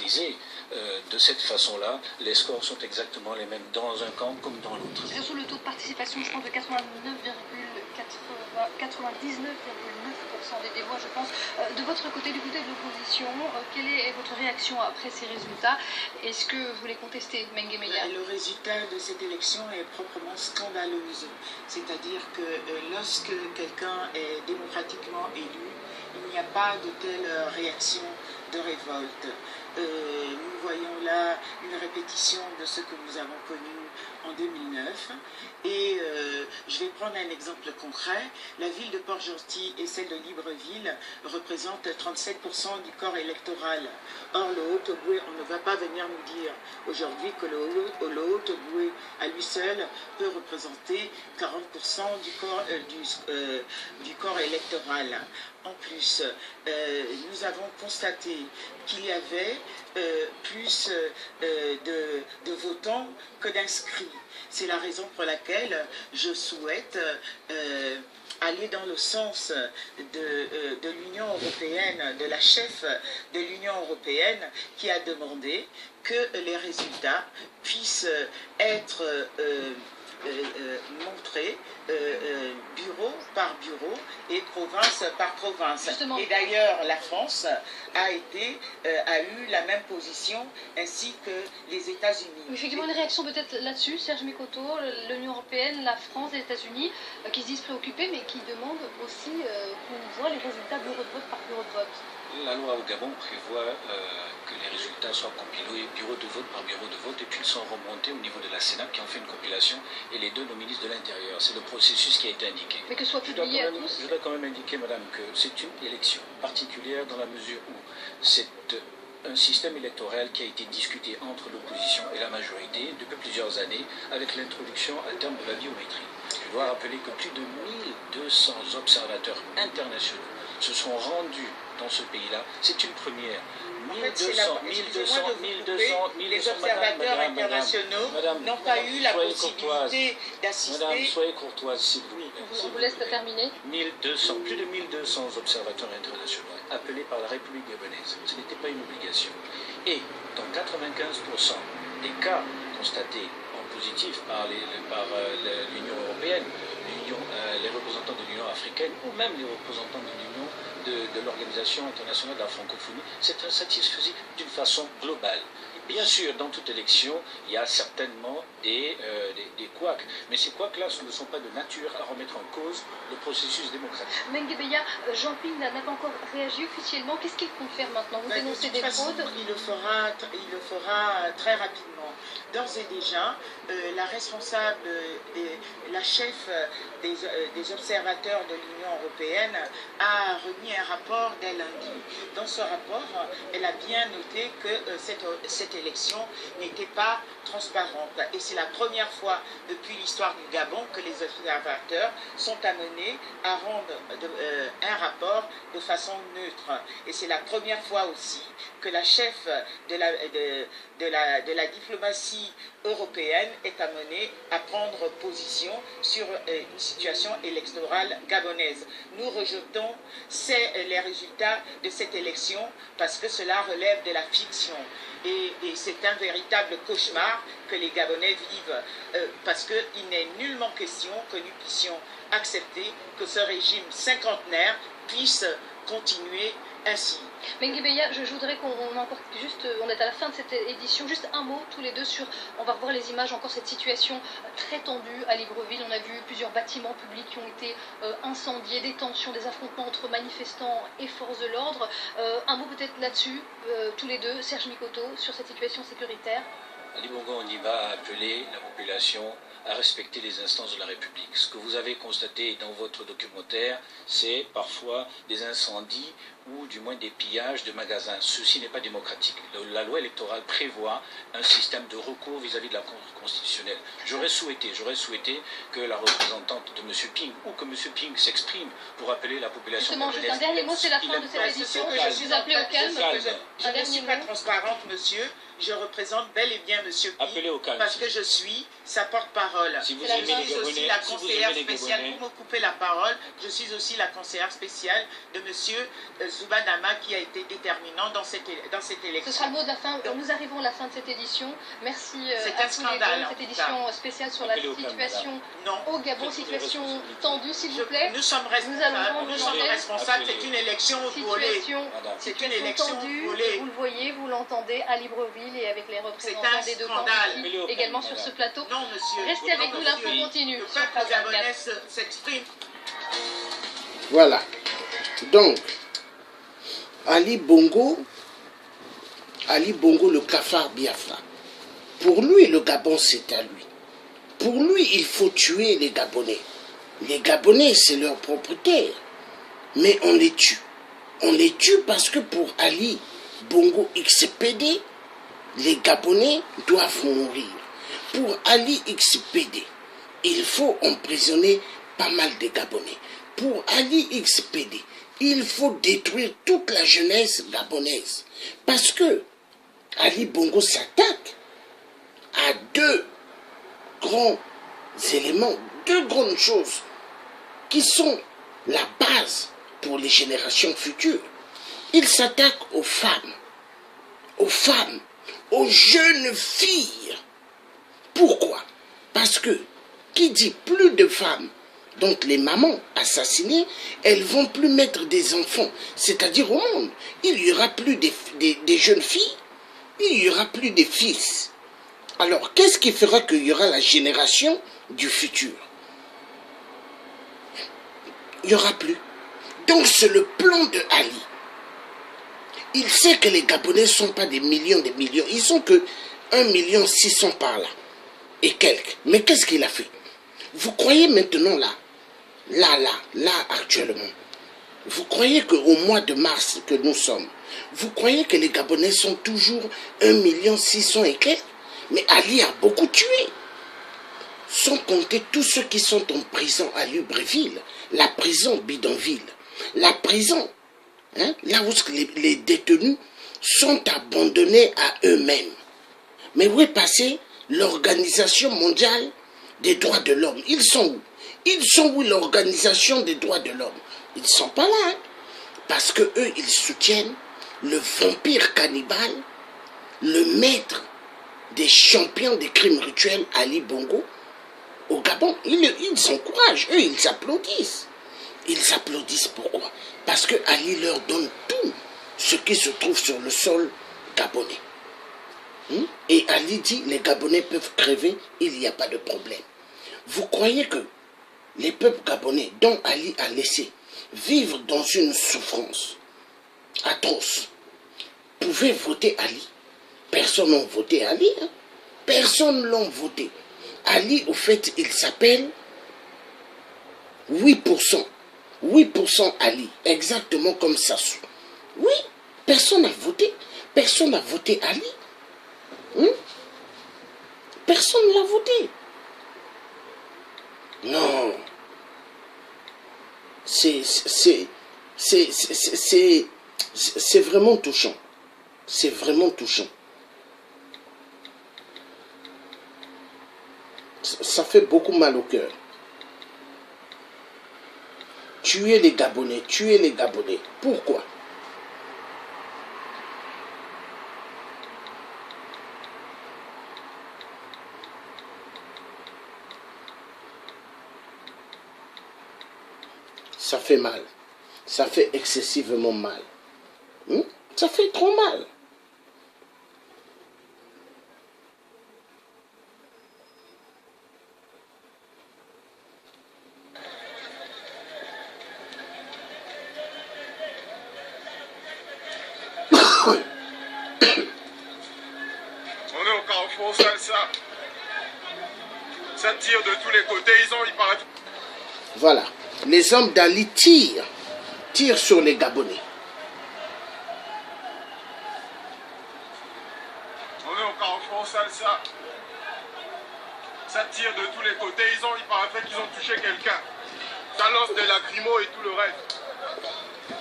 pulvérisé de cette façon-là, les scores sont exactement les mêmes dans un camp comme dans l'autre. C'est sur le taux de participation, je pense, de 99,9% des voix, je pense. De votre côté, du côté de l'opposition, quelle est votre réaction après ces résultats? Est-ce que vous les contestez, Mengue Meïa? Le résultat de cette élection est proprement scandaleuse. C'est-à-dire que lorsque quelqu'un est démocratiquement élu, il n'y a pas de telle réaction de révolte. Nous voyons là une répétition de ce que nous avons connu en 2009. Et je vais prendre un exemple concret. La ville de Port-Gentil et celle de Libreville représentent 37% du corps électoral. Or, le Haut-Ogooué, on ne va pas venir nous dire aujourd'hui que le Haut-Ogooué à lui seul peut représenter 40% du corps électoral. En plus, nous avons constaté qu'il y avait plus de votants que d'inscrits. C'est la raison pour laquelle je souhaite aller dans le sens de l'Union européenne, de la chef de l'Union européenne qui a demandé que les résultats puissent être montrés bureau par bureau et province par province. Justement. Et d'ailleurs, la France a eu la même position ainsi que les États-Unis. Effectivement, une réaction peut-être là-dessus, Serge Mikoto, l'Union européenne, la France, les États-Unis, qui se disent préoccupés, mais qui demandent aussi qu'on voit les résultats bureau de vote par bureau de vote. La loi au Gabon prévoit que les résultats soient compilés bureau de vote par bureau de vote et puis ils sont remontés au niveau de la Sénat qui en fait une compilation et les donnent au ministre de l'Intérieur. C'est le processus qui a été indiqué. Mais que ce soit publié à tous. Je dois quand même indiquer, madame, que c'est une élection particulière dans la mesure où c'est un système électoral qui a été discuté entre l'opposition et la majorité depuis plusieurs années avec l'introduction à terme de la biométrie. Je dois rappeler que plus de 1200 observateurs internationaux se sont rendus dans ce pays-là. C'est une première. Les observateurs internationaux n'ont pas eu la possibilité d'assister. Madame, soyez courtoise, s'il vous plaît. On vous laisse terminer. Plus de 1200 observateurs internationaux appelés par la République gabonaise. Ce n'était pas une obligation. Et dans 95% des cas constatés en positif par l'Union européenne, les représentants de l'Union africaine ou même les représentants de l'Union de l'Organisation internationale de la francophonie, c'est insatisfaisant d'une façon globale. Bien sûr, dans toute élection, il y a certainement des couacs, mais ces couacs-là ne sont pas de nature à remettre en cause le processus démocratique. Mengue Meïa, Jean Ping n'a pas encore réagi officiellement. Qu'est-ce qu'il compte faire maintenant? Vous dénoncez des fraudes? Il le fera très rapidement. D'ores et déjà, la responsable, la chef des observateurs de l'Union européenne a remis un rapport dès lundi. Dans ce rapport, elle a bien noté que cette élection n'était pas transparente. Et c'est la première fois depuis l'histoire du Gabon que les observateurs sont amenés à rendre un rapport de façon neutre. Et c'est la première fois aussi que la chef de la diplomatie européenne est amenée à prendre position sur une situation électorale gabonaise. Nous rejetons les résultats de cette élection parce que cela relève de la fiction. Et c'est un véritable cauchemar que les Gabonais vivent parce qu'il n'est nullement question que nous puissions accepter que ce régime cinquantenaire puisse continuer ainsi. Mengue Meïa, je voudrais qu'on emporte juste, on est à la fin de cette édition, juste un mot tous les deux sur, on va revoir les images, encore cette situation très tendue à Libreville. On a vu plusieurs bâtiments publics qui ont été incendiés, des tensions, des affrontements entre manifestants et forces de l'ordre. Un mot peut-être là-dessus, tous les deux, Serge Mikoto, sur cette situation sécuritaire. Ali Bongo Ondimba a appelé la population à respecter les instances de la République. Ce que vous avez constaté dans votre documentaire, c'est parfois des incendies ou du moins des pillages de magasins. Ceci n'est pas démocratique. La loi électorale prévoit un système de recours vis-à-vis de la Cour constitutionnelle. J'aurais souhaité que la représentante de M. Ping ou que M. Ping s'exprime pour appeler la population. Justement, juste un dernier mot, c'est la fin de cette édition. Je suis appelé au calme. Je ne suis pas transparente, monsieur. Je représente bel et bien M. Ping parce que je suis sa porte-parole. Si je suis aussi la conseillère spéciale, pour me couper la parole, je suis aussi la conseillère spéciale de M. Zoubanama qui a été déterminant dans cette élection. Ce sera le mot de la fin. Nous arrivons à la fin de cette édition. Merci à tous les deux. Cette édition spéciale sur la situation au Gabon, situation tendue, s'il vous plaît. Nous sommes responsables. C'est une élection volée. C'est une élection tendue. Vous le voyez, vous l'entendez à Libreville et avec les représentants des deux camps ici, également sur ce plateau. Non, monsieur. Restez avec nous, l'info continue. Le peuple gabonais s'exprime. Voilà. Donc, Ali Bongo, le cafard Biafra. Pour lui, le Gabon, c'est à lui. Pour lui, il faut tuer les Gabonais. Les Gabonais, c'est leur propriétaire. Mais on les tue. On les tue parce que pour Ali Bongo XPD, les Gabonais doivent mourir. Pour Ali XPD, il faut emprisonner pas mal de Gabonais. Pour Ali XPD, il faut détruire toute la jeunesse gabonaise. Parce que Ali Bongo s'attaque à deux grands éléments, deux grandes choses qui sont la base pour les générations futures. Il s'attaque aux femmes, aux jeunes filles. Pourquoi? Parce que qui dit plus de femmes, donc les mamans assassinées, elles vont plus mettre des enfants, c'est-à-dire au monde. Il n'y aura plus des jeunes filles, il n'y aura plus des fils. Alors, qu'est-ce qui fera qu'il y aura la génération du futur? Il n'y aura plus. Donc, c'est le plan de Ali. Il sait que les Gabonais ne sont pas des millions, ils sont que 1,6 million par là, et quelques. Mais qu'est-ce qu'il a fait? Vous croyez maintenant là, actuellement, vous croyez qu'au mois de mars que nous sommes, vous croyez que les Gabonais sont toujours 1,6 million et quelques? Mais Ali a beaucoup tué. Sans compter tous ceux qui sont en prison à Libreville, la prison bidonville, la prison, là où les détenus sont abandonnés à eux-mêmes. Mais où est passée l'Organisation mondiale des droits de l'homme? Ils sont où? Ils sont où l'Organisation des droits de l'homme? Ils ne sont pas là. Parce que eux, ils soutiennent le vampire cannibale, le maître des champions des crimes rituels, Ali Bongo, au Gabon. Ils encouragent, eux, ils applaudissent. Ils applaudissent pourquoi? Parce que Ali leur donne tout ce qui se trouve sur le sol gabonais. Et Ali dit, les Gabonais peuvent crever, il n'y a pas de problème. Vous croyez que les peuples gabonais dont Ali a laissé vivre dans une souffrance atroce pouvaient voter Ali? Personne n'a voté Ali. Personne ne l'a voté. Ali, au fait, il s'appelle 8%. 8% Ali, exactement comme Sassou. Oui, personne n'a voté. Personne n'a voté Ali. Personne ne l'a voté. Non. C'est vraiment touchant. C'est vraiment touchant. Ça fait beaucoup mal au cœur. Tuer les Gabonais, tuer les Gabonais. Pourquoi? Ça fait mal. Ça fait excessivement mal. Ça fait trop mal. Ça tire de tous les côtés, il paraît... Voilà, les hommes d'Ali tirent sur les Gabonais. On est au carrefour Salsa. Ça tire de tous les côtés, il paraît qu'ils ont touché quelqu'un. Ça lance des lacrymos et tout le reste.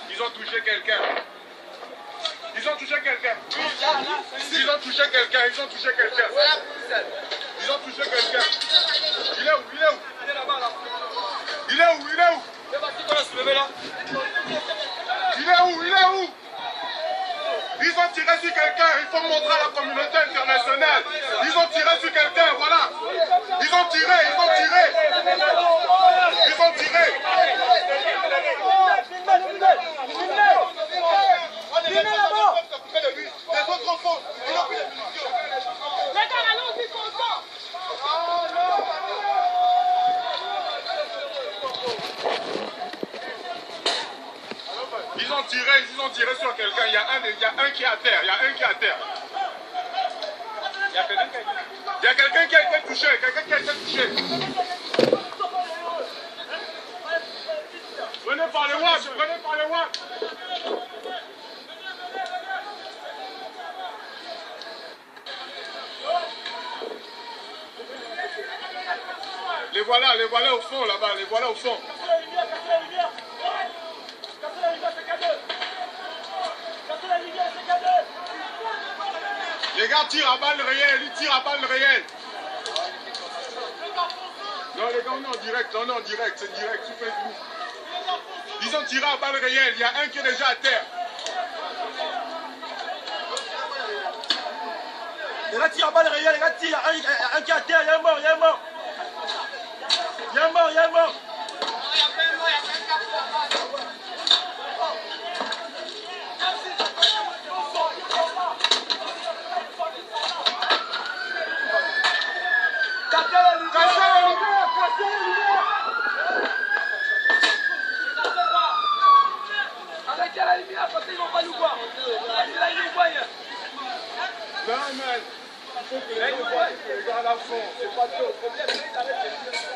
Ils ont touché quelqu'un. Ils ont touché quelqu'un. Ils ont touché quelqu'un. Ils ont touché quelqu'un. Ils ont touché quelqu'un. Il est où? Il est où? Il est là-bas là. Il est où? Il est où? Il est où? Il est où? sur quelqu'un, il faut montrer à la communauté internationale. Ils ont tiré sur quelqu'un, voilà. Ils ont tiré, ils ont tiré. Ils ont tiré. Les autres enfants, ils ont pris les munitions. Ils ont tiré sur quelqu'un. Il y a un qui est à terre. Il y a un qui est à terre. Il y a quelqu'un qui a été touché. Quelqu'un qui a été touché. Venez par le WAC. Venez par le WAC. Les voilà au fond là-bas. Les voilà au fond. Les gars tirent à balles réelles, ils tirent à balles réelles. Non les gars, on est en direct, c'est direct, sur Facebook. Ils ont tiré à balles réelles, il y a un qui est déjà à terre. Les gars tirent à balles réelles, les gars tirent, un qui est à terre, il y a un mort, il y a un mort. Il y a un mort, il y a un mort.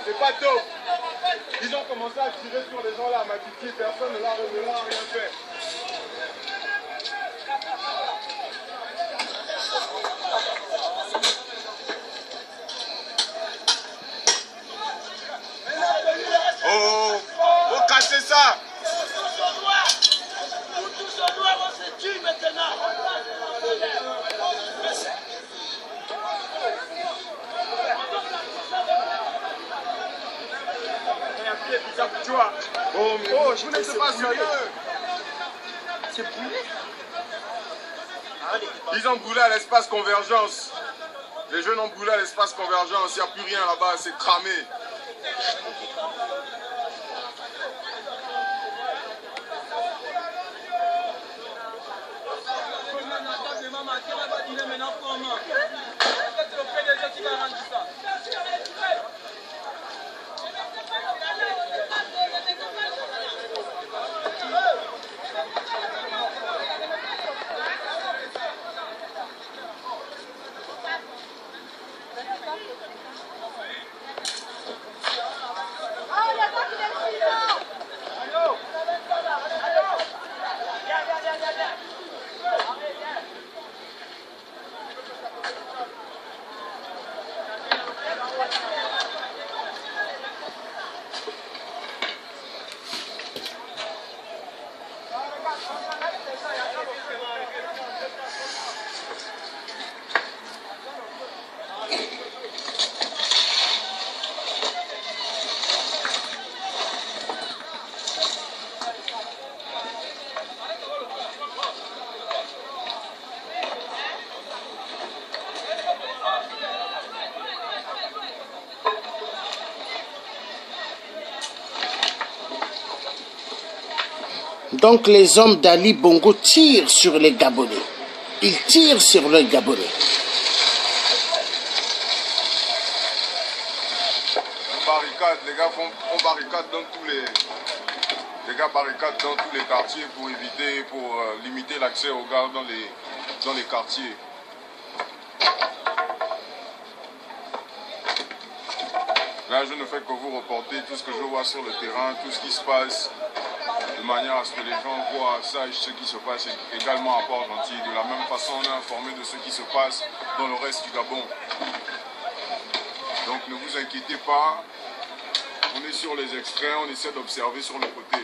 C'est pas top. Ils ont commencé à tirer sur les gens là, ma petite, personne ne l'a rien fait. Oh, faut casser ça. On se tue maintenant. Tu vois. Oh, je ne sais pas sérieux. C'est brûlé. Ils ont brûlé à l'espace convergence. Les jeunes ont brûlé à l'espace convergence. Il n'y a plus rien là-bas, c'est cramé. Donc les hommes d'Ali Bongo tirent sur les Gabonais. Ils tirent sur les Gabonais. On barricade, les gars on barricade dans tous les... Les gars barricadent dans tous les quartiers pour éviter, pour limiter l'accès aux gars dans les quartiers. Là, je ne fais que vous reporter tout ce que je vois sur le terrain, tout ce qui se passe, de manière à ce que les gens voient, sachent ce qui se passe également à Port-Gentil. De la même façon, on est informé de ce qui se passe dans le reste du Gabon. Donc ne vous inquiétez pas, on est sur les extraits, on essaie d'observer sur le côté.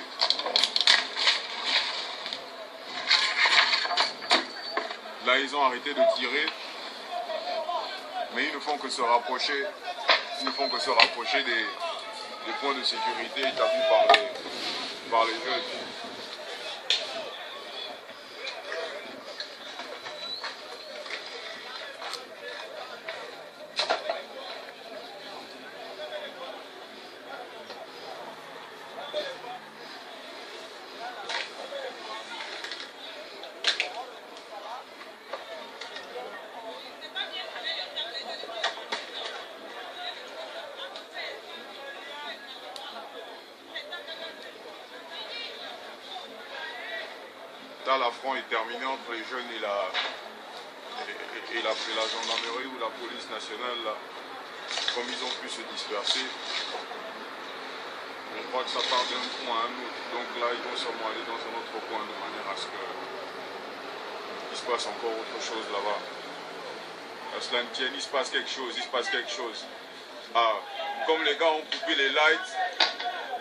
Là, ils ont arrêté de tirer, mais ils ne font que se rapprocher. Ils ne font que se rapprocher des points de sécurité établis par les jeunes. là, l'affront est terminé entre les jeunes et la gendarmerie ou la police nationale, là, comme ils ont pu se disperser. On croit que ça part d'un point à un autre. Donc là, ils vont sûrement aller dans un autre point de manière à ce qu'il se passe encore autre chose là-bas. À cela ne tienne, il se passe quelque chose, Ah, comme les gars ont coupé les lights,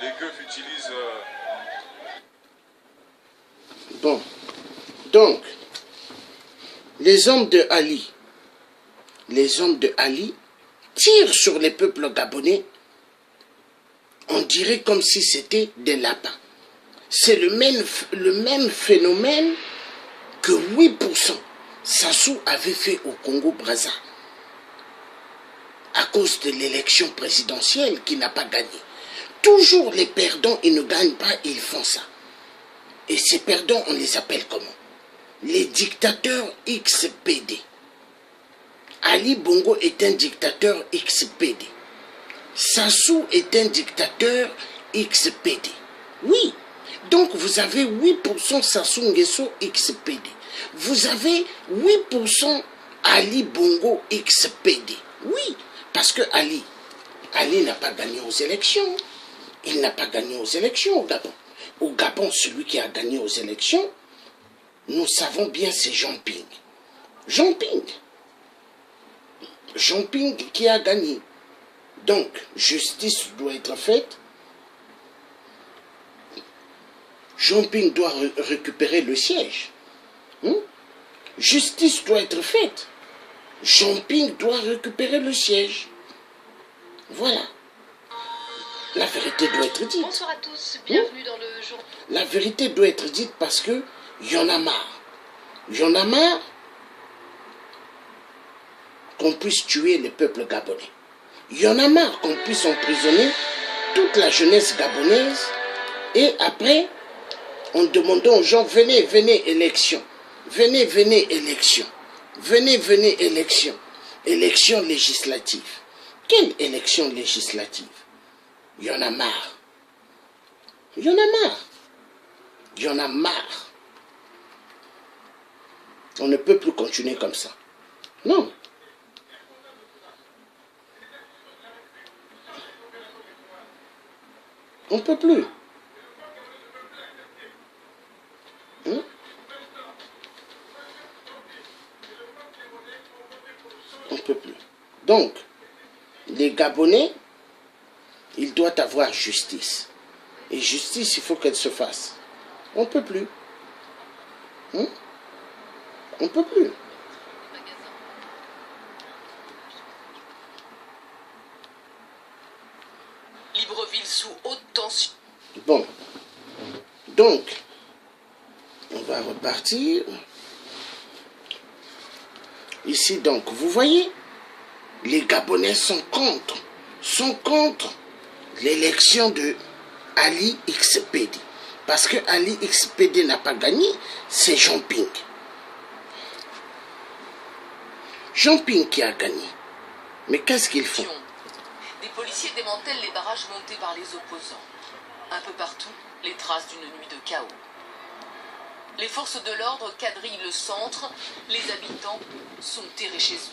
les keufs utilisent... Bon, donc, les hommes de Ali tirent sur les peuples gabonais. On dirait comme si c'était des lapins. C'est le même phénomène que 8% Sassou avait fait au Congo-Brazza à cause de l'élection présidentielle qui n'a pas gagné. Toujours les perdants, ils ne gagnent pas, ils font ça. Et ces perdants, on les appelle comment? Les dictateurs XPD. Ali Bongo est un dictateur XPD. Sassou est un dictateur XPD. Oui. Donc vous avez 8% Sassou Nguesso XPD. Vous avez 8% Ali Bongo XPD. Oui. Parce que Ali n'a pas gagné aux élections. Il n'a pas gagné aux élections au Gabon. Au Gabon, celui qui a gagné aux élections, nous savons bien, c'est Jean Ping. Jean Ping qui a gagné. Donc, justice doit être faite. Jean Ping doit récupérer le siège. Justice doit être faite. Jean Ping doit récupérer le siège. Voilà. La vérité doit être dite. Bonsoir à tous, bienvenue dans le jour. La vérité doit être dite parce que y en a marre. Il y en a marre qu'on puisse tuer le peuple gabonais. Il y en a marre qu'on puisse emprisonner toute la jeunesse gabonaise et après, en demandant aux gens, venez, élection. Venez, élection. Venez, élection. Élection législative. Quelle élection législative? Il y en a marre. Il y en a marre. Il y en a marre. On ne peut plus continuer comme ça. Non. On ne peut plus. On ne peut plus. Donc, les Gabonais, ils doivent avoir justice. Et justice, il faut qu'elle se fasse. On ne peut plus. On ne peut plus. Libreville sous haute tension. Bon. Donc, on va repartir. Ici, donc, vous voyez, les Gabonais sont contre l'élection de Ali XPD. Parce que Ali XPD n'a pas gagné, c'est Jean Ping. Jean Ping qui a gagné. Mais qu'est-ce qu'ils font? Des policiers démantèlent les barrages montés par les opposants. Un peu partout, les traces d'une nuit de chaos. Les forces de l'ordre quadrillent le centre, les habitants sont terrés chez eux.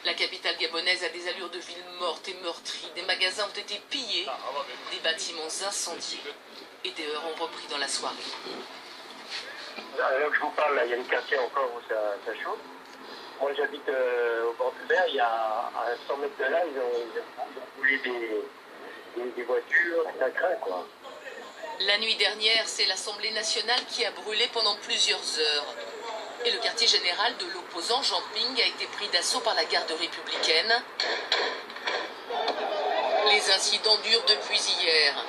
La capitale gabonaise a des allures de ville morte et meurtrie. Des magasins ont été pillés, des bâtiments incendiés et des heurts ont repris dans la soirée. Alors que je vous parle, là, il y a une quartier encore où ça chauffe. Moi, j'habite au bord du mer. Il y a à 100 mètres de là, ils ont brûlé des voitures. Ça craint, quoi. La nuit dernière, c'est l'Assemblée nationale qui a brûlé pendant plusieurs heures. Et le quartier général de l'opposant Jean Ping a été pris d'assaut par la garde républicaine. Les incidents durent depuis hier.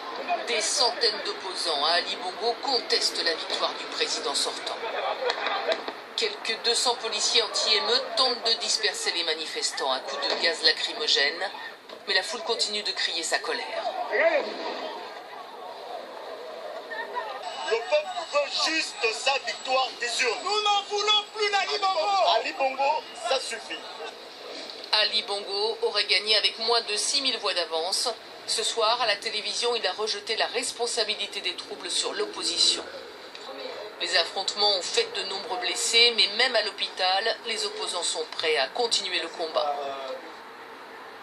Des centaines d'opposants à Ali Bongo contestent la victoire du président sortant. Quelques 200 policiers anti-émeutes tentent de disperser les manifestants à coups de gaz lacrymogène, mais la foule continue de crier sa colère. Le peuple veut juste sa victoire des urnes. Nous n'en voulons plus d'Ali Bongo. Ali Bongo, ça suffit. Ali Bongo aurait gagné avec moins de 6000 voix d'avance. Ce soir, à la télévision, il a rejeté la responsabilité des troubles sur l'opposition. Les affrontements ont fait de nombreux blessés, mais même à l'hôpital, les opposants sont prêts à continuer le combat.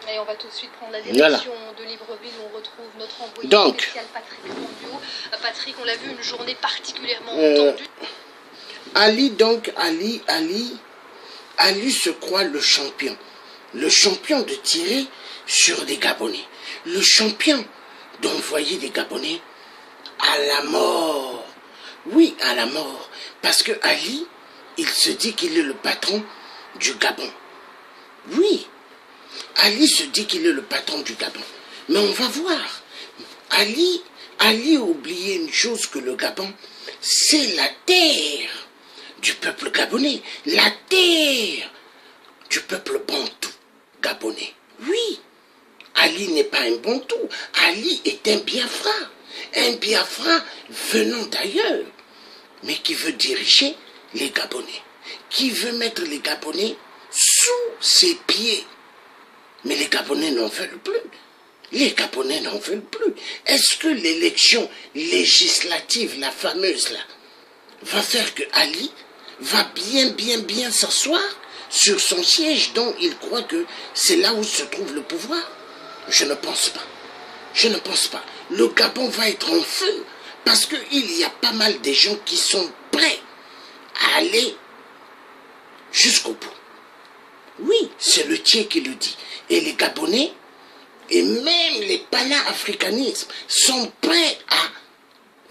Et on va tout de suite prendre la direction de Libreville où on retrouve notre envoyé spécial Patrick Mondiaux. Patrick, on l'a vu, une journée particulièrement tendue. Ali se croit le champion de tirer sur des Gabonais, le champion d'envoyer des Gabonais à la mort. Oui, à la mort. Parce que Ali, il se dit qu'il est le patron du Gabon. Oui, Ali se dit qu'il est le patron du Gabon. Mais on va voir. Ali a oublié une chose, que le Gabon, c'est la terre du peuple gabonais. La terre du peuple bantou gabonais. Oui, Ali n'est pas un bantou. Ali est un Biafra. Un Biafra venant d'ailleurs, mais qui veut diriger les Gabonais, qui veut mettre les Gabonais sous ses pieds. Mais les Gabonais n'en veulent plus. Les Gabonais n'en veulent plus. Est-ce que l'élection législative, la fameuse là, va faire que Ali va bien s'asseoir sur son siège dont il croit que c'est là où se trouve le pouvoir? Je ne pense pas. Je ne pense pas. Le Gabon va être en feu parce qu'il y a pas mal de gens qui sont prêts à aller jusqu'au bout. Oui, c'est le Thiers qui le dit. Et les Gabonais, et même les pana-africanismes, sont prêts à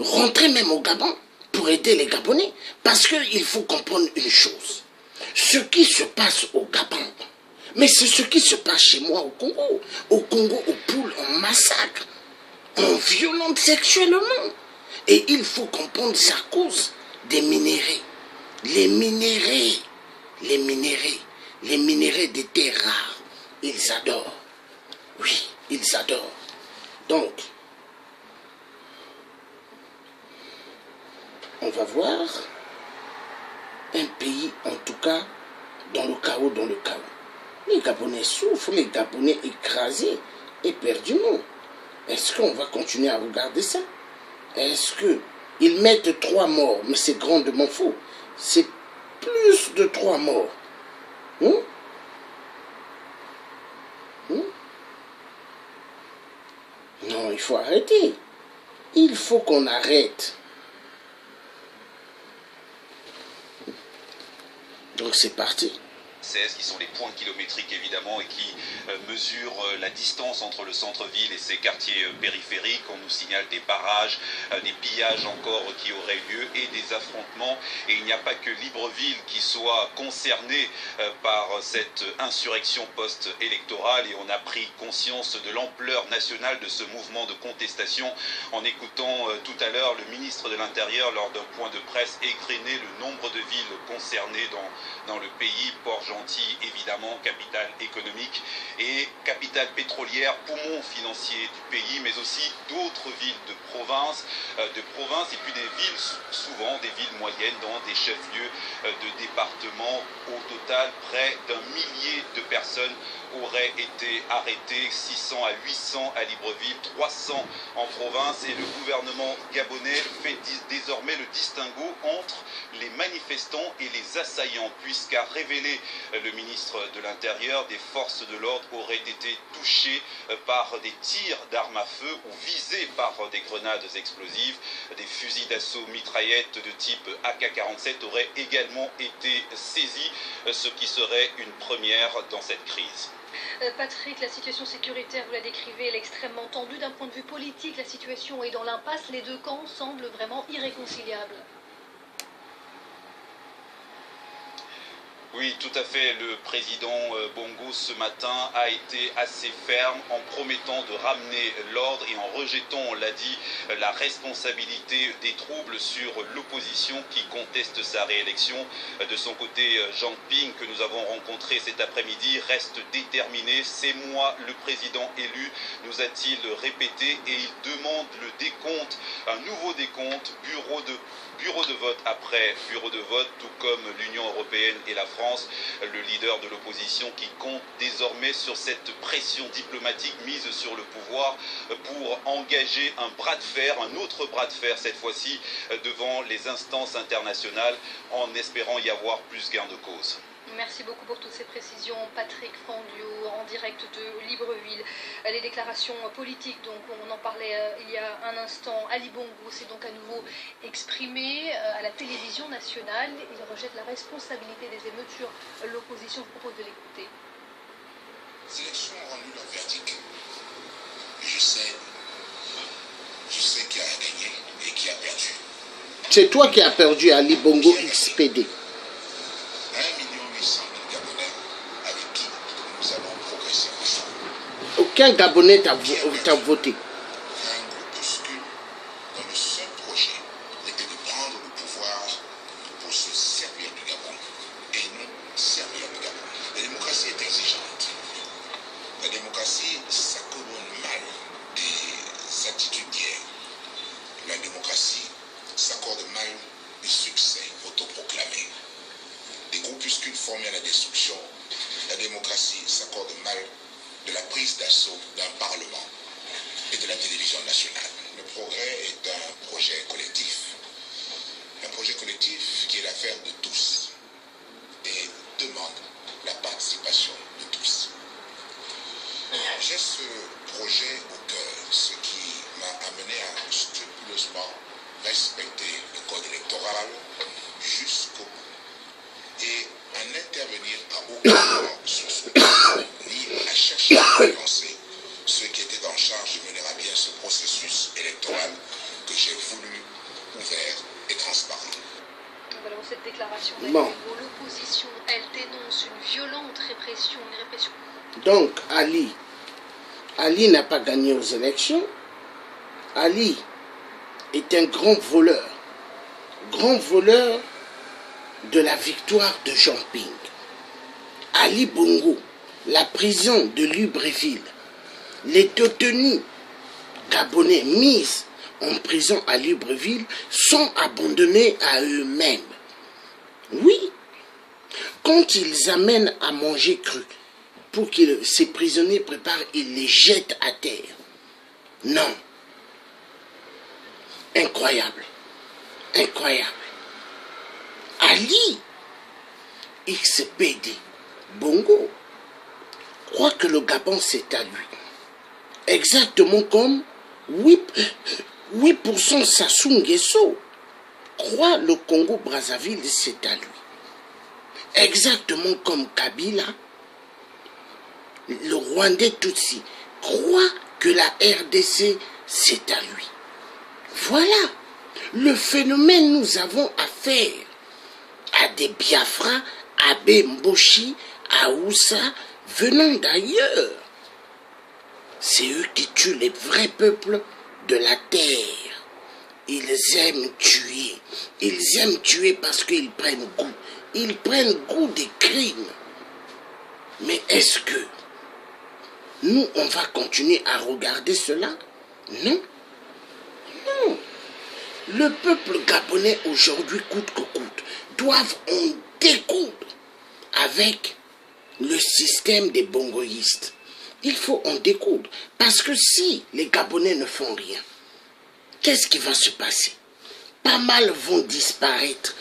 rentrer même au Gabon pour aider les Gabonais. Parce qu'il faut comprendre une chose. Ce qui se passe au Gabon, mais c'est ce qui se passe chez moi au Congo. Au Congo, aux poules, on massacre, on violente sexuellement. Et il faut comprendre ça à cause des minéraux. Les minéraux des terres rares, ils adorent. Oui, ils adorent. Donc, on va voir un pays, en tout cas, dans le chaos. Les Gabonais souffrent, les Gabonais écrasés, éperdument. Est-ce qu'on va continuer à regarder ça? Est-ce qu'ils mettent 3 morts? Mais c'est grandement faux. C'est plus de 3 morts. Non, il faut arrêter. Il faut qu'on arrête. Donc c'est parti. Qui sont les points kilométriques évidemment et qui mesurent la distance entre le centre-ville et ses quartiers périphériques. On nous signale des barrages, des pillages encore qui auraient lieu et des affrontements. Et il n'y a pas que Libreville qui soit concerné par cette insurrection post-électorale, et on a pris conscience de l'ampleur nationale de ce mouvement de contestation en écoutant tout à l'heure le ministre de l'Intérieur lors d'un point de presse égrener le nombre de villes concernées dans le pays. Port-Gentil, évidemment, capitale économique et capitale pétrolière, poumon financier du pays, mais aussi d'autres villes de province et puis des villes, souvent des villes moyennes dans des chefs-lieux de département. Au total, près d'1 millier de personnes auraient été arrêtées, 600 à 800 à Libreville, 300 en province, et le gouvernement gabonais fait désormais le distinguo entre les manifestants et les assaillants, puisqu'a révélé le ministre de l'Intérieur, des forces de l'ordre auraient été touchées par des tirs d'armes à feu ou visées par des grenades explosives. Des fusils d'assaut mitraillettes de type AK-47 auraient également été saisis, ce qui serait une première dans cette crise. Patrick, la situation sécuritaire, vous la décrivez, elle est extrêmement tendue. D'un point de vue politique, la situation est dans l'impasse. Les deux camps semblent vraiment irréconciliables. Oui, tout à fait. Le président Bongo ce matin a été assez ferme en promettant de ramener l'ordre et en rejetant, on l'a dit, la responsabilité des troubles sur l'opposition qui conteste sa réélection. De son côté, Jean Ping, que nous avons rencontré cet après-midi, reste déterminé. C'est moi le président élu, nous a-t-il répété, et il demande le décompte, un nouveau décompte, bureau de bureau de vote après bureau de vote, tout comme l'Union européenne et la France, le leader de l'opposition qui compte désormais sur cette pression diplomatique mise sur le pouvoir pour engager un bras de fer, un autre bras de fer cette fois-ci devant les instances internationales en espérant y avoir plus gain de cause. Merci beaucoup pour toutes ces précisions, Patrick Fandiou, en direct de Libreville. Les déclarations politiques, donc on en parlait il y a un instant. Ali Bongo s'est donc à nouveau exprimé à la télévision nationale. Il rejette la responsabilité des émeutes sur l'opposition. Je vous propose de l'écouter. Les élections ont rendu leur verdict. Et je sais qui a gagné et qui a perdu. C'est toi qui as perdu, Ali Bongo XPD. 1,8 million de Gabonais avec qui nous allons progresser ensemble. Aucun Gabonais t'a voté. Un groupuscule dont le seul projet était de prendre le pouvoir pour se servir du Gabon et non servir le Gabon. La démocratie est exigeante. La démocratie s'accommode mal des attitudes d'hier. La démocratie s'accorde mal des succès autoproclamés. Des groupuscules formés à la destruction, la démocratie s'accorde mal de la prise d'assaut d'un parlement et de la télévision nationale. Le progrès est un projet collectif. Un projet collectif qui est l'affaire de tous et demande la participation de tous. J'ai ce projet au cœur, ce qui m'a amené à scrupuleusement respecter le code électoral jusqu'au bout et à n'intervenir à aucun moment sur ce point, ni à chercher à influencer ceux qui étaient en charge de mener à bien ce processus électoral que j'ai voulu ouvert et transparent. Voilà cette déclaration Bon. L'opposition, elle dénonce une violente répression, une répression. Donc, Ali n'a pas gagné aux élections. Ali est un grand voleur de la victoire de Jean Ping. Ali Bongo, la prison de Libreville, les détenus gabonais mis en prison à Libreville sont abandonnés à eux-mêmes. Oui, quand ils amènent à manger cru pour que ces prisonniers préparent, ils les jettent à terre. Non. Incroyable. Incroyable. Ali XPD Bongo croit que le Gabon c'est à lui. Exactement comme 8% Sassou Nguesso croit le Congo-Brazzaville c'est à lui. Exactement comme Kabila, le Rwandais Tutsi croit que la RDC c'est à lui. Voilà le phénomène. Nous avons affaire à des Biafra, à Bemboshi, à Oussa, venant d'ailleurs. C'est eux qui tuent les vrais peuples de la terre. Ils aiment tuer. Ils aiment tuer parce qu'ils prennent goût. Ils prennent goût des crimes. Mais est-ce que nous, on va continuer à regarder cela? Non. Non. Le peuple gabonais aujourd'hui, coûte que coûte, doivent en découdre avec le système des bongoïstes. Il faut en découdre. Parce que si les Gabonais ne font rien, qu'est-ce qui va se passer? Pas mal vont disparaître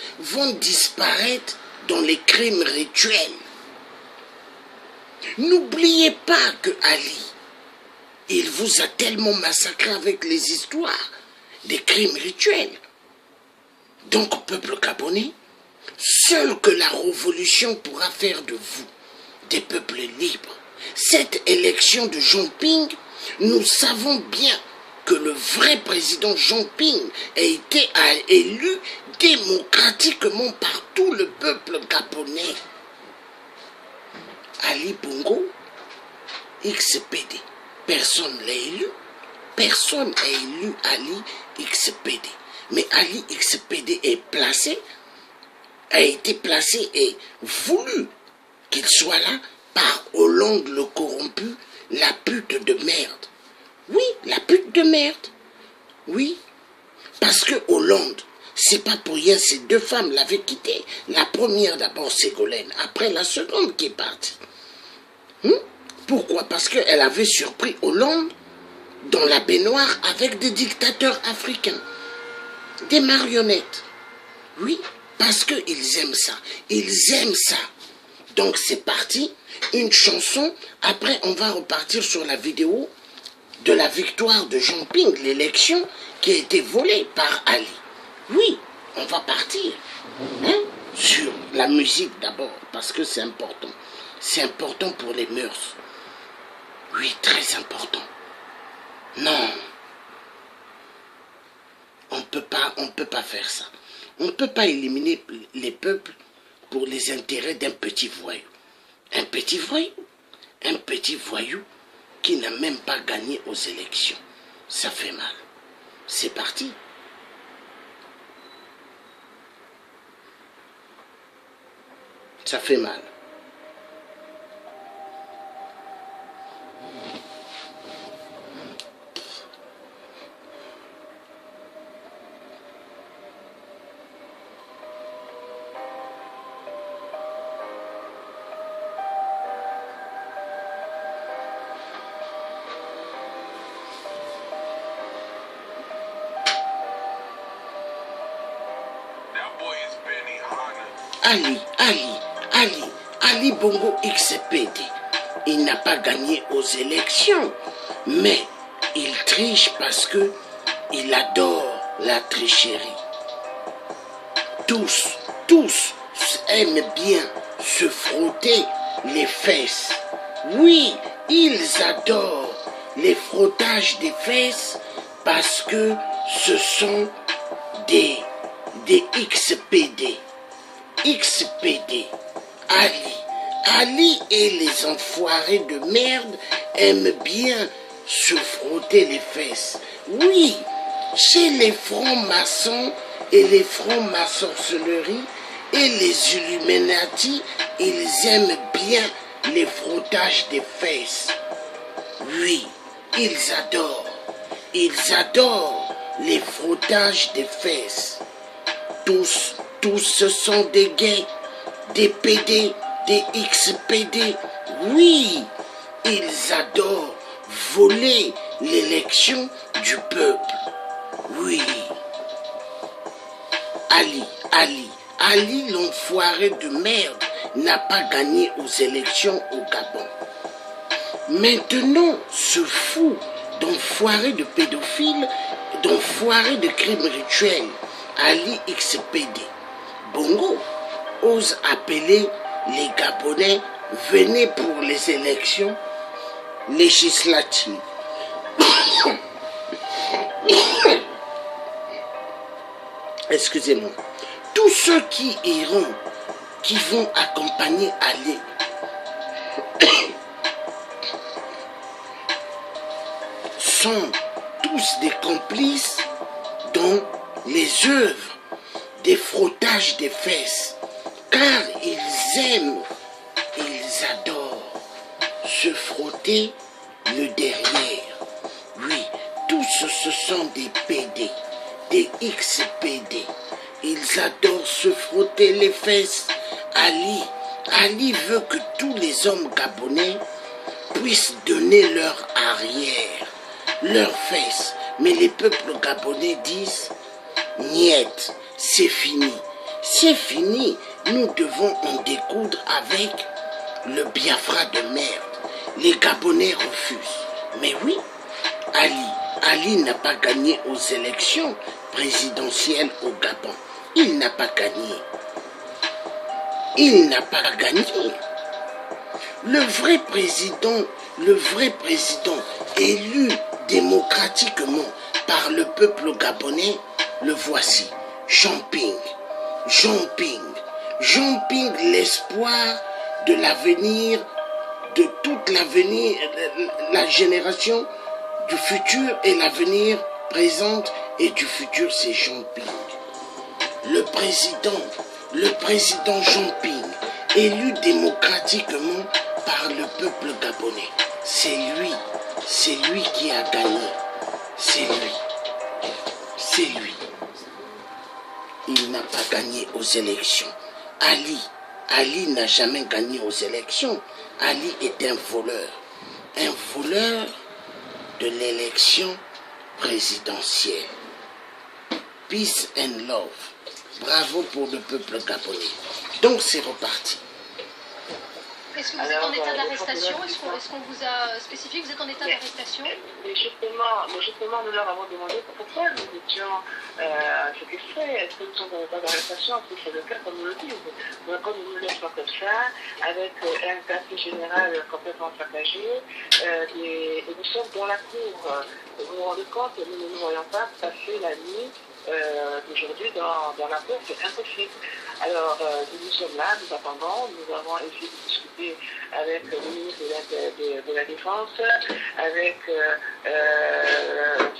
dans les crimes rituels. N'oubliez pas que Ali, il vous a tellement massacré avec les histoires des crimes rituels. Donc, peuple gabonais, seul que la révolution pourra faire de vous des peuples libres. Cette élection de Jean Ping, nous savons bien que le vrai président Jean Ping a été élu démocratiquement par tout le peuple gabonais. Ali Bongo, XPD, personne ne l'a élu. Personne n'a élu Ali XPD. Mais Ali XPD est placé, a été placé et voulu qu'il soit là par Hollande le corrompu, la pute de merde. Oui, la pute de merde. Oui, parce que Hollande C'est pas pour rien, ces deux femmes l'avaient quitté. La première d'abord, Ségolène, après la seconde qui est partie. Pourquoi? Parce qu'elle avait surpris Hollande dans la baignoire avec des dictateurs africains. Des marionnettes. Oui, parce qu'ils aiment ça. Ils aiment ça. Donc c'est parti, une chanson. Après, on va repartir sur la vidéo de la victoire de Jean Ping, l'élection qui a été volée par Ali. Oui, on va partir sur la musique d'abord, parce que c'est important. C'est important pour les mœurs. Oui, très important. Non, on peut pas faire ça. On ne peut pas éliminer les peuples pour les intérêts d'un petit voyou. Un petit voyou qui n'a même pas gagné aux élections. Ça fait mal. C'est parti. Ça fait mal. Ali Bongo XPD, il n'a pas gagné aux élections, mais il triche parce que il adore la tricherie. Tous aiment bien se frotter les fesses. Oui, ils adorent les frottages des fesses parce que ce sont des XPD. XPD. Ali et les enfoirés de merde aiment bien se frotter les fesses. Oui, chez les francs-maçons et les francs-maçonneries et les Illuminati, ils aiment bien les frottages des fesses. Oui, ils adorent les frottages des fesses. Tous ce sont des gays, des PD, des XPD. Oui, ils adorent voler l'élection du peuple. Oui. Ali, l'enfoiré de merde, n'a pas gagné aux élections au Gabon. Maintenant, ce fou d'enfoiré de pédophiles, d'enfoiré de crimes rituels, Ali XPD, Bongo, ose appeler les Gabonais, venez pour les élections législatives. Excusez-moi. Tous ceux qui iront, qui vont accompagner Ali, sont tous des complices dans les œuvres des frottages des fesses, car ils aiment, ils adorent se frotter le derrière. Oui, tous ce sont des PD, des XPD. Ils adorent se frotter les fesses. Ali veut que tous les hommes gabonais puissent donner leur arrière, leurs fesses. Mais les peuples gabonais disent, niet, c'est fini. C'est fini. Nous devons en découdre avec le Biafra de merde. Les Gabonais refusent. Mais oui, Ali n'a pas gagné aux élections présidentielles au Gabon. Il n'a pas gagné. Il n'a pas gagné. Le vrai président élu démocratiquement par le peuple gabonais, le voici, Jean Ping. Jean Ping, l'espoir de l'avenir, de toute l'avenir, la génération du futur et l'avenir présente et du futur, c'est Jean Ping. Le président Jean Ping, élu démocratiquement par le peuple gabonais. C'est lui qui a gagné. C'est lui. il n'a pas gagné aux élections. Ali n'a jamais gagné aux élections. Ali est un voleur de l'élection présidentielle. Peace and love. Bravo pour le peuple gabonais. Donc c'est reparti. Est-ce que vous êtes en état d'arrestation? Est-ce qu'on vous a spécifié que vous êtes en état d'arrestation? Mais justement, nous leur avons demandé pourquoi nous étions séquestrés. Est-ce que nous sommes en état d'arrestation? Si c'est le cas, comme nous le disent. Donc, on nous laisse pas comme ça, avec un quartier général complètement saccagé, et nous sommes dans la cour. Vous vous rendez compte, nous ne nous voyons pas passer la nuit d'aujourd'hui dans la cour, c'est impossible. Alors, nous sommes là, nous attendons, nous avons essayé de discuter avec le ministre de la Défense, avec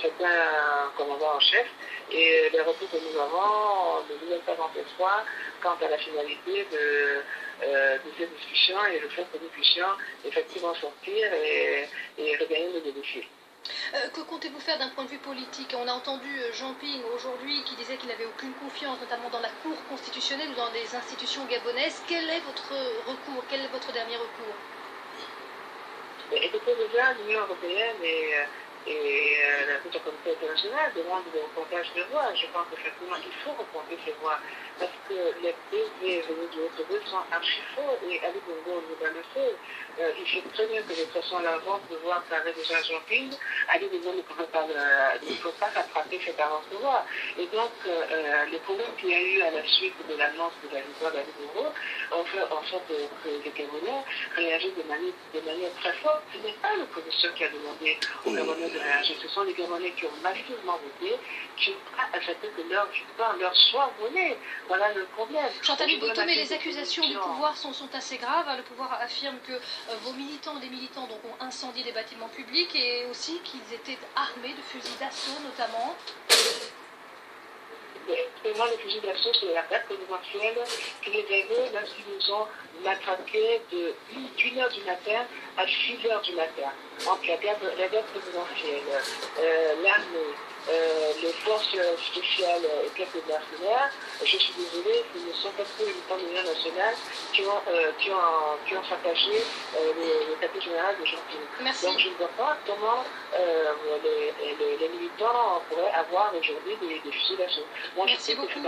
certains commandants en chef, et les retours que nous avons ne nous donnent pas d'espoir quant à la finalité de cette discussion et le fait que nous puissions effectivement sortir et regagner nos domiciles. Que comptez-vous faire d'un point de vue politique? On a entendu Jean Ping aujourd'hui qui disait qu'il n'avait aucune confiance, notamment dans la Cour constitutionnelle ou dans les institutions gabonaises. Quel est votre recours? Quel est votre dernier recours? Écoutez, déjà, l'Union européenne et la communauté internationale demandent le comptage de voix. Je pense qu'effectivement, il faut recompter ces voix parce que les PV venus du Haut-Togo sont archi faux et Ali Bongo nous a le fait. Il sait très bien que de toute façon, l'avance de voix qu'avait déjà Jean Ping, Ali Bongo ne peut pas rattraper cette avance de voix. Et donc, les problèmes qu'il y a eu à la suite de l'annonce de la victoire d'Ali Bongo ont fait en sorte que les Gabonais réagissent de manière très forte. Ce n'est pas l'opposition qui a demandé aux Gabonais de réagir. Ce sont les Gabonais qui ont massivement voté, qui n'ont pas accepté que leur victoire leur soit volée. Voilà le problème. Chantal Boto, mais les accusations du pouvoir sont assez graves. Le pouvoir affirme que vos militants, des militants donc, ont incendié des bâtiments publics et aussi qu'ils étaient armés de fusils d'assaut notamment. Moi, les fusils d'assaut, c'est la date présidentielle qui les avait lorsqu'ils nous ont matraqués de 1h du matin à 6h du matin. Donc la guerre présidentielle, l'armée, les forces spéciales et quelques mercenaires, je suis désolée, ce ne sont pas que les militants de l'Union nationale qui ont saccagé le quartier général de Jean Ping. Donc je ne vois pas comment les militants pourraient avoir aujourd'hui des fusils d'assaut. Moi, Merci beaucoup.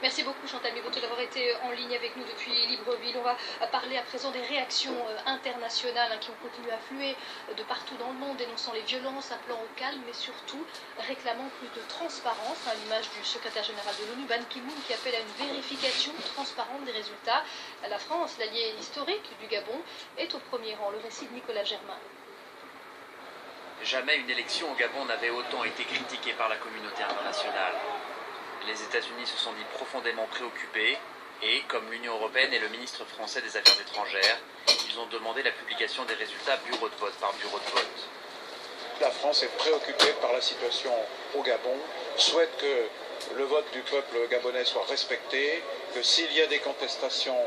Merci beaucoup Chantal Boto d'avoir été en ligne avec nous depuis Libreville. On va parler à présent des réactions internationales qui ont continué à affluer de partout dans le monde, dénonçant les violences, appelant au calme, mais surtout réclamant plus de transparence, à l'image du secrétaire général de l'ONU, Ban Ki-moon, qui appelle à une vérification transparente des résultats. La France, l'allié historique du Gabon, est au premier rang. Le récit de Nicolas Germain. Jamais une élection au Gabon n'avait autant été critiquée par la communauté internationale. Les États-Unis se sont dit profondément préoccupés et, comme l'Union européenne et le ministre français des Affaires étrangères, ils ont demandé la publication des résultats bureau de vote par bureau de vote. La France est préoccupée par la situation au Gabon, souhaite que le vote du peuple gabonais soit respecté, que s'il y a des contestations,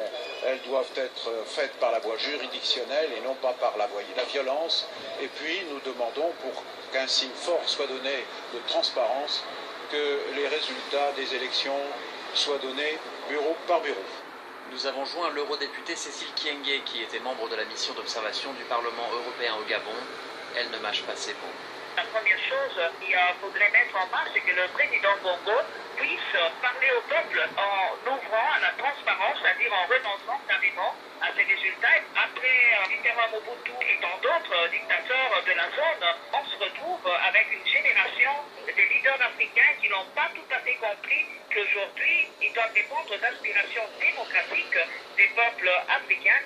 elles doivent être faites par la voie juridictionnelle et non pas par la violence. Et puis nous demandons, pour qu'un signe fort soit donné de transparence, que les résultats des élections soient donnés bureau par bureau. Nous avons joint l'eurodéputée Cécile Kyenge, qui était membre de la mission d'observation du Parlement européen au Gabon. Elle ne mâche pas ses mots. La première chose qu'il faudrait mettre en marche, c'est que le président Bongo puisse parler au peuple en ouvrant à la transparence, c'est-à-dire en renonçant carrément à ces résultats. Après Mitterrand, Mobutu et tant d'autres dictateurs de la zone, on se retrouve avec une génération de leaders africains qui n'ont pas tout à fait compris qu'aujourd'hui, ils doivent répondre aux aspirations démocratiques des peuples africains.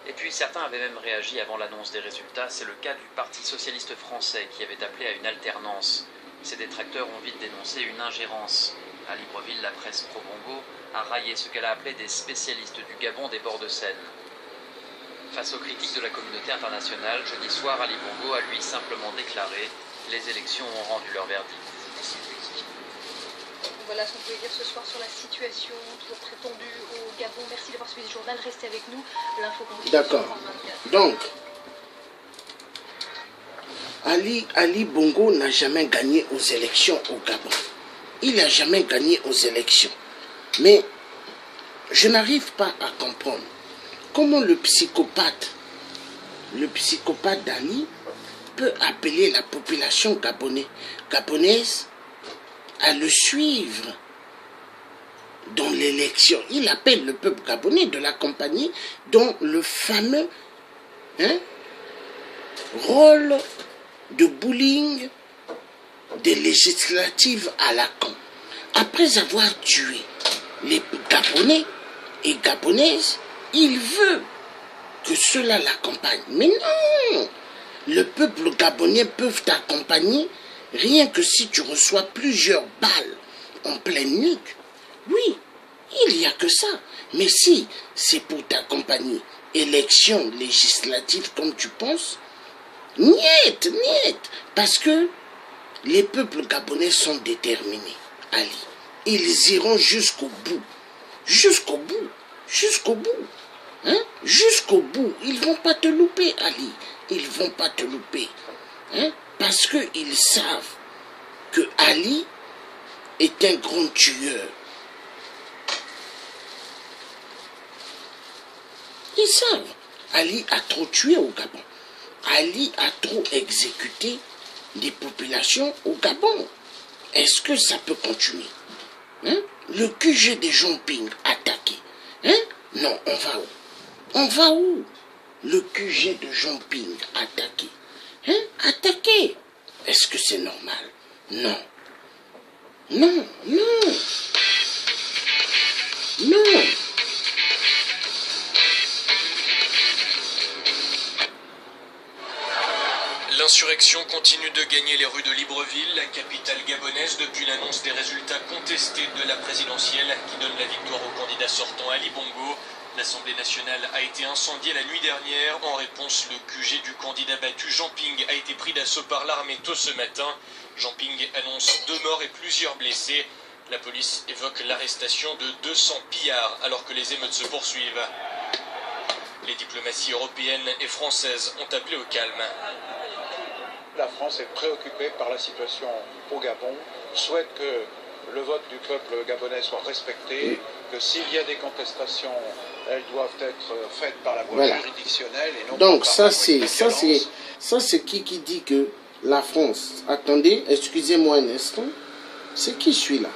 Et puis certains avaient même réagi avant l'annonce des résultats. C'est le cas du Parti socialiste français qui avait appelé à une alternance. Ses détracteurs ont vite dénoncé une ingérence. À Libreville, la presse pro-Bongo a raillé ce qu'elle a appelé des spécialistes du Gabon des bords de Seine. Face aux critiques de la communauté internationale, jeudi soir, Ali Bongo a lui simplement déclaré « Les élections ont rendu leur verdict ». Voilà ce qu'on pouvait dire ce soir sur la situation toujours très tendue au Gabon. Merci d'avoir suivi ce journal. Restez avec nous. L'info continue. D'accord. Donc, Ali Bongo n'a jamais gagné aux élections au Gabon. Il n'a jamais gagné aux élections. Mais je n'arrive pas à comprendre comment le psychopathe d'Ali peut appeler la population gabonaise à le suivre dans l'élection. Il appelle le peuple gabonais de l'accompagner dans le fameux rôle de bullying des législatives à la con. Après avoir tué les Gabonais et Gabonaises, il veut que cela l'accompagne. Mais non! Le peuple gabonais peut t'accompagner rien que si tu reçois plusieurs balles en pleine nuque. Oui, il n'y a que ça. Mais si c'est pour t'accompagner, élection législative comme tu penses, niet. Parce que les peuples gabonais sont déterminés, Ali. Ils iront jusqu'au bout. Jusqu'au bout. Jusqu'au bout. Hein? Jusqu'au bout. Ils ne vont pas te louper, Ali. Ils ne vont pas te louper. Hein? Parce qu'ils savent que Ali est un grand tueur. Ils savent. Ali a trop tué au Gabon. Ali a trop exécuté des populations au Gabon. Est-ce que ça peut continuer? Hein? Le QG des Jean-Ping attaqué. Hein? Non, on va où? On va où? Le QG de Jean-Ping attaqué. Hein? Attaqué. Est-ce que c'est normal? Non. Non. L'insurrection continue de gagner les rues de Libreville, la capitale gabonaise, depuis l'annonce des résultats contestés de la présidentielle qui donne la victoire au candidat sortant Ali Bongo. L'Assemblée nationale a été incendiée la nuit dernière. En réponse, le QG du candidat battu, Jean Ping, a été pris d'assaut par l'armée tôt ce matin. Jean Ping annonce 2 morts et plusieurs blessés. La police évoque l'arrestation de 200 pillards alors que les émeutes se poursuivent. Les diplomaties européennes et françaises ont appelé au calme. La France est préoccupée par la situation au Gabon, souhaite que le vote du peuple gabonais soit respecté, que s'il y a des contestations, elles doivent être faites par la voie juridictionnelle et non donc par ça c'est qui dit que la France, attendez, excusez-moi un instant, c'est qui celui-là?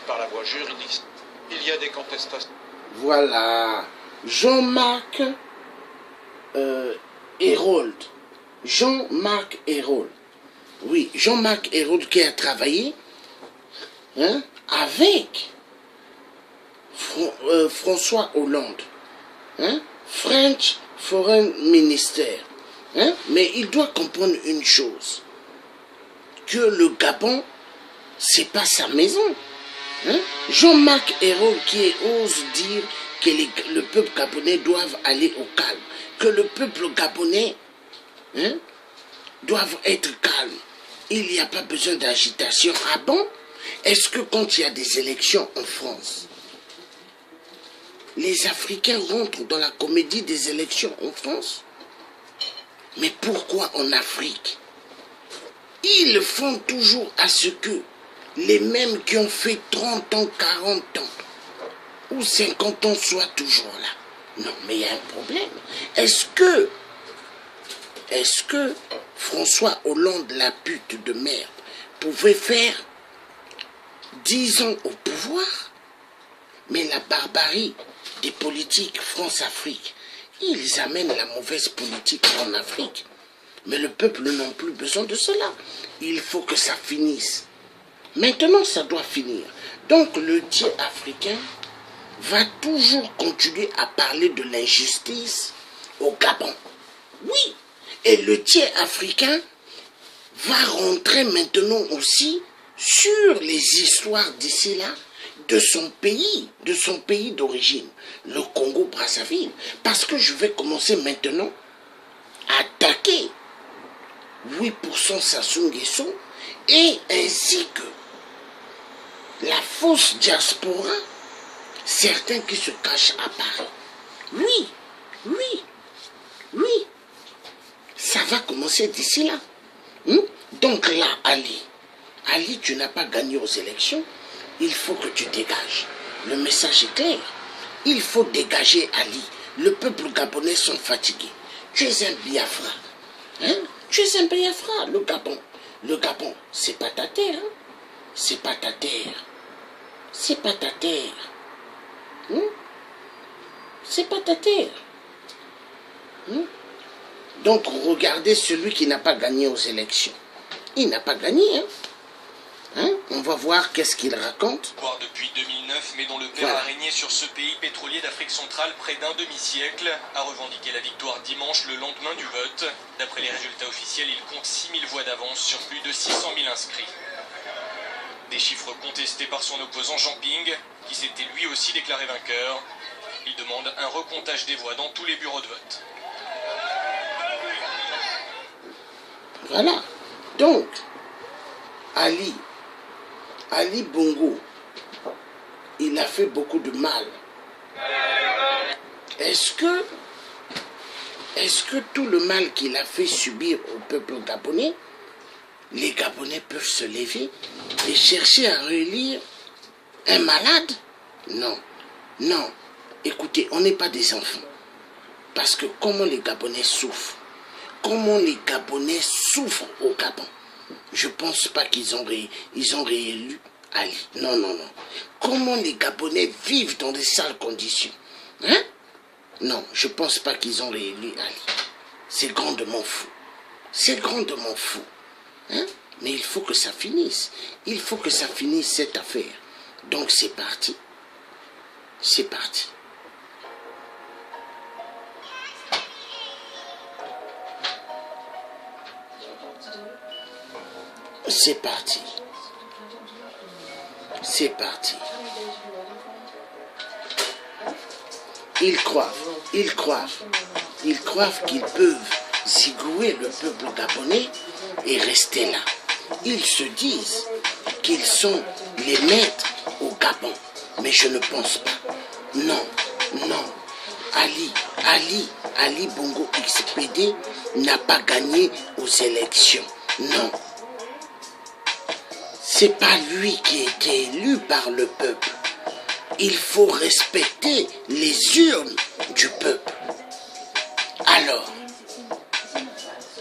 Par la voie juridique, il y a des contestations. Voilà, Jean-Marc Hérold. Jean-Marc Hérold. Oui, Jean-Marc Hérold qui a travaillé avec François Hollande. French Foreign Minister. Mais il doit comprendre une chose. Que le Gabon, c'est pas sa maison. Jean-Marc Hérold qui ose dire que le peuple gabonais doit aller au calme. Que le peuple gabonais doivent être calmes. Il n'y a pas besoin d'agitation. Ah bon? Est-ce que quand il y a des élections en France, les Africains rentrent dans la comédie des élections en France? Mais pourquoi en Afrique? Ils font toujours à ce que les mêmes qui ont fait 30 ans, 40 ans ou 50 ans soient toujours là. Non, mais il y a un problème. Est-ce que François Hollande, la pute de merde, pouvait faire 10 ans au pouvoir? Mais la barbarie des politiques France-Afrique, ils amènent la mauvaise politique en Afrique. Mais le peuple n'a plus besoin de cela. Il faut que ça finisse. Maintenant, ça doit finir. Donc, le dieu africain va toujours continuer à parler de l'injustice au Gabon. Oui. Et le tiers africain va rentrer maintenant aussi sur les histoires d'ici là de son pays d'origine, le Congo-Brazzaville. Parce que je vais commencer maintenant à attaquer 8% Sassou Nguesso et ainsi que la fausse diaspora, certains qui se cachent à Paris. Oui. Ça va commencer d'ici là. Donc là, Ali, tu n'as pas gagné aux élections. Il faut que tu dégages. Le message est clair. Il faut dégager Ali. Le peuple gabonais sont fatigués. Tu es un Biafra. Hein? Tu es un Biafra, le Gabon. Le Gabon, c'est pas ta terre. Hein? C'est pas ta terre. C'est pas ta terre. Hein? C'est pas ta terre. Hein? Donc, regardez celui qui n'a pas gagné aux élections. Il n'a pas gagné, hein? Hein? On va voir qu'est-ce qu'il raconte. Depuis 2009, mais dont le père a régné sur ce pays pétrolier d'Afrique centrale près d'un demi-siècle, a revendiqué la victoire dimanche le lendemain du vote. D'après les résultats officiels, il compte 6000 voix d'avance sur plus de 600 000 inscrits. Des chiffres contestés par son opposant Jean Ping, qui s'était lui aussi déclaré vainqueur. Il demande un recomptage des voix dans tous les bureaux de vote. Voilà. Donc, Ali Bongo, il a fait beaucoup de mal. Est-ce que tout le mal qu'il a fait subir au peuple gabonais, les Gabonais peuvent se lever et chercher à relire un malade? Non, non. Écoutez, on n'est pas des enfants. Parce que comment les Gabonais souffrent, comment les Gabonais souffrent au Gabon. Je ne pense pas qu'ils ont réélu Ali. Non, non, non. Comment les Gabonais vivent dans des sales conditions. Hein? Non, je ne pense pas qu'ils ont réélu Ali. C'est grandement fou. C'est grandement fou. Hein? Mais il faut que ça finisse. Il faut que ça finisse cette affaire. Donc c'est parti. C'est parti. C'est parti. C'est parti. Ils croient qu'ils peuvent zigouer le peuple gabonais et rester là. Ils se disent qu'ils sont les maîtres au Gabon. Mais je ne pense pas. Non, non. Ali Bongo XPD n'a pas gagné aux élections. Non. C'est pas lui qui a été élu par le peuple. Il faut respecter les urnes du peuple. Alors,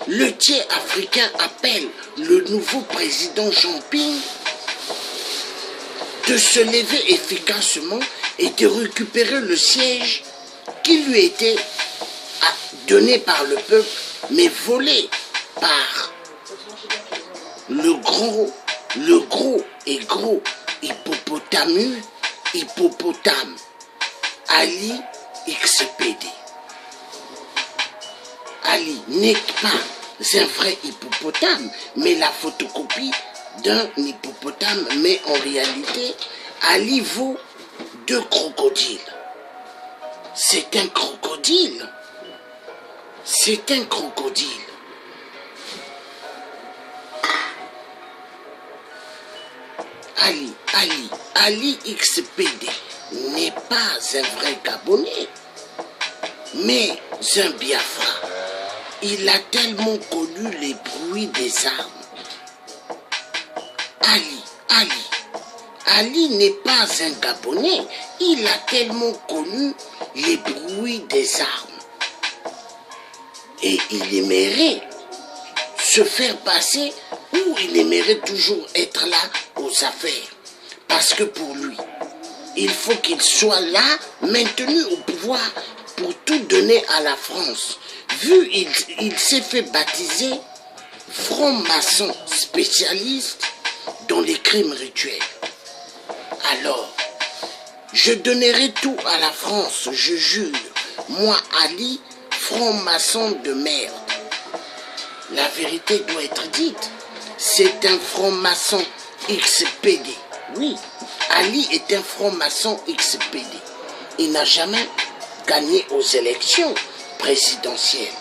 le tiers africain appelle le nouveau président Jean Ping de se lever efficacement et de récupérer le siège qui lui était donné par le peuple, mais volé par le gros et gros hippopotame Ali XPD. Ali n'est pas un vrai hippopotame, mais la photocopie d'un hippopotame, mais en réalité, Ali vaut 2 crocodiles. C'est un crocodile. C'est un crocodile. Ali XPD n'est pas un vrai Gabonais, mais un Biafra. Il a tellement connu les bruits des armes. Ali n'est pas un Gabonais, il a tellement connu les bruits des armes. Et il aimerait se faire passer ou il aimerait toujours être là aux affaires. Parce que pour lui, il faut qu'il soit là, maintenu au pouvoir pour tout donner à la France. Vu il s'est fait baptiser franc-maçon spécialiste dans les crimes rituels. Alors, je donnerai tout à la France, je jure. Moi, Ali, franc-maçon de merde. La vérité doit être dite. C'est un franc-maçon XPD. Oui, Ali est un franc-maçon XPD. Il n'a jamais gagné aux élections présidentielles.